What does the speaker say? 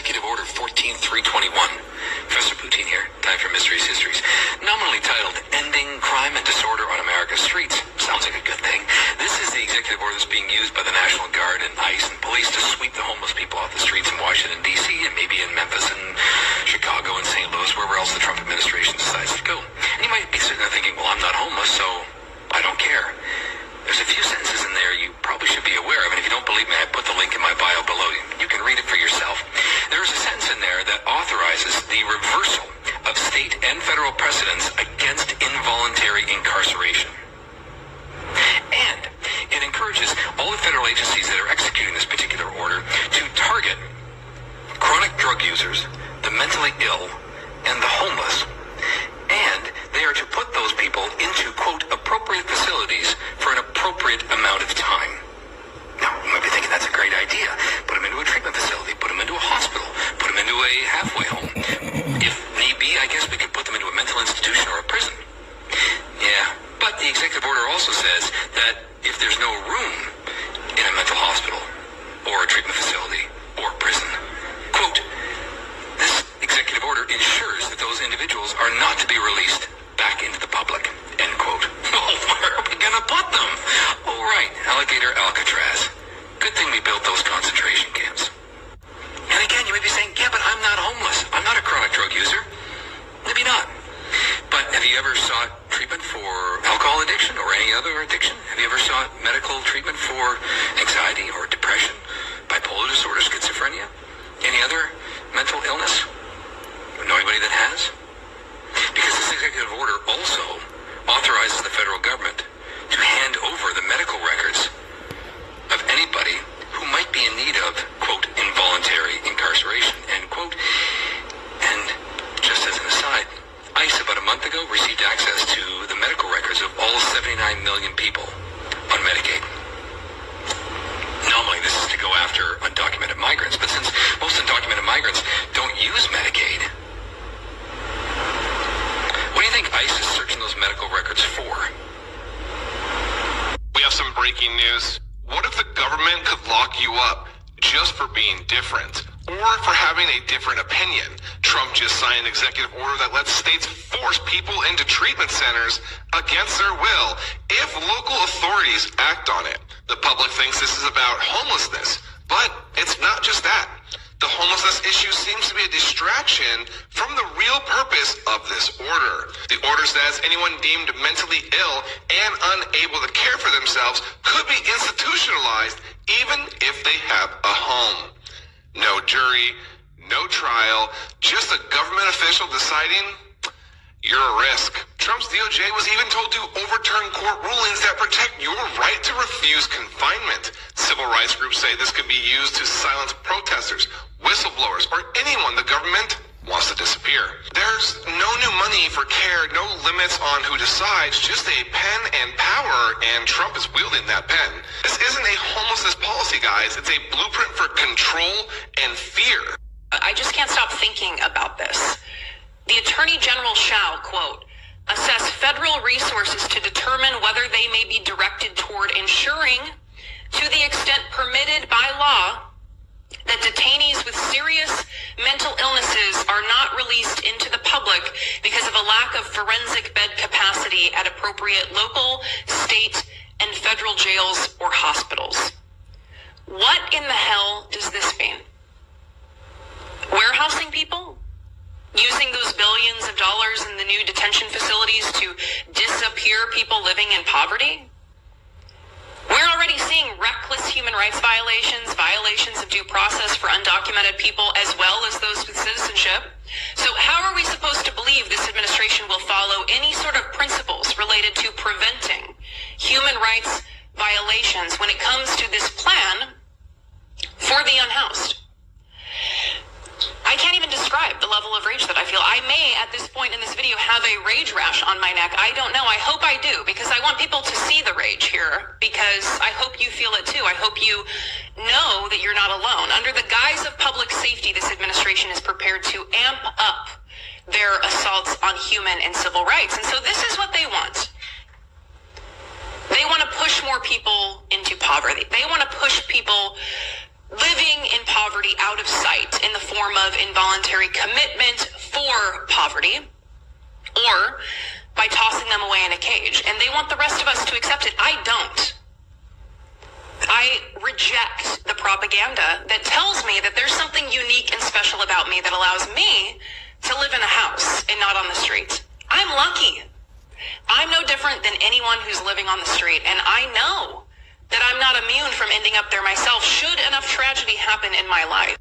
Executive Order 14321. Professor Poutine here. Time for Mysteries Histories. Nominally titled Ending Crime and Disorder on America's Streets. Sounds like a good thing. This is the executive order that's being used by the National Guard and ICE and police to sweep the homeless people off the streets in Washington, D.C. and maybe in Memphis and Chicago and St. Louis, wherever else the Trump administration decides to go. And you might be sitting there thinking, well, I'm not homeless, so I don't care. There's a few sentences in there you probably should be aware of, and if you don't believe me, I put the link in my bio below. You can read it for yourself. There's a sentence in there that authorizes the reversal of state and federal precedents against involuntary incarceration. And it encourages all the federal agencies that are executing this particular order to target chronic drug users, the mentally ill, and the homeless. And they are to put those people into, quote, appropriate facilities for an appropriate amount of time. Now, you might be thinking that's a great idea. Put them into a treatment facility, put them into a hospital, put them into a halfway home. If need be, I guess we could put them into a mental institution or a prison. Yeah, but the executive order also says that if there's no room in a mental hospital or a treatment facility or prison, quote, this executive order ensures that those individuals are not to be released back into the public, end quote. Well, where are we going to put them? Oh, right, Alligator Alcatraz. Good thing we built those concentration camps. And again, you may be saying, yeah, but I'm not homeless. I'm not a chronic drug user. Maybe not. But have you ever sought treatment for alcohol addiction or any other addiction? Have you ever sought medical treatment for anxiety or depression, bipolar disorder, schizophrenia? Any other mental illness? Know anybody that has? Because this executive order also authorizes the federal government to hand over the medical records of anybody who might be in need of, quote, involuntary incarceration, end quote. And just as an aside, ICE about a month ago received access to the medical records of all 79 million people on Medicaid. Normally this is to go after undocumented migrants, but since most undocumented migrants don't use Medicaid, what do you think ICE is searching those medical records for? We have some breaking news. What if the government could lock you up just for being different or for having a different opinion? Trump just signed an executive order that lets states force people into treatment centers against their will if local authorities act on it. The public thinks this is about homelessness, but it's not just that. The homelessness issue seems to be a distraction from the real purpose of this order. The order says anyone deemed mentally ill and unable to care for themselves could be institutionalized even if they have a home. No jury, no trial, just a government official deciding you're a risk. Trump's DOJ was even told to overturn court rulings that protect your right to refuse confinement. Civil rights groups say this could be used to silence protesters, whistleblowers, or anyone the government wants to disappear. There's no new money for care, no limits on who decides, just a pen and power, and Trump is wielding that pen. This isn't a homelessness policy, guys. It's a blueprint for control and fear. I just can't stop thinking about this. The Attorney General shall, quote, assess federal resources to determine whether they may be directed toward ensuring, to the extent permitted by law, that detainees with serious mental illnesses are not released into the public because of a lack of forensic bed capacity at appropriate local, state, and federal jails or hospitals. What in the hell does this mean? Warehousing people? Using those billions of dollars in the new detention facilities to disappear people living in poverty? We're already seeing reckless human rights violations, violations of due process for undocumented people, as well as those with citizenship. So how are we supposed to believe this administration will follow any sort of principles related to preventing human rights violations when it comes to this plan for the unhoused? I can't even describe the level of rage that I feel. I may, at this point in this video, have a rage rash on my neck. I don't know. I hope I do, because I want people to see the rage here, because I hope you feel it too. I hope you know that you're not alone. Under the guise of public safety, this administration is prepared to amp up their assaults on human and civil rights. And so this is what they want. They want to push more people into poverty. They want to push people living in poverty out of sight in the form of involuntary commitment for poverty, or by tossing them away in a cage. And they want the rest of us to accept it. I don't. I reject the propaganda that tells me that there's something unique and special about me that allows me to live in a house and not on the street. I'm lucky. I'm no different than anyone who's living on the street, and I know that I'm not immune from ending up there myself should enough tragedy happen in my life.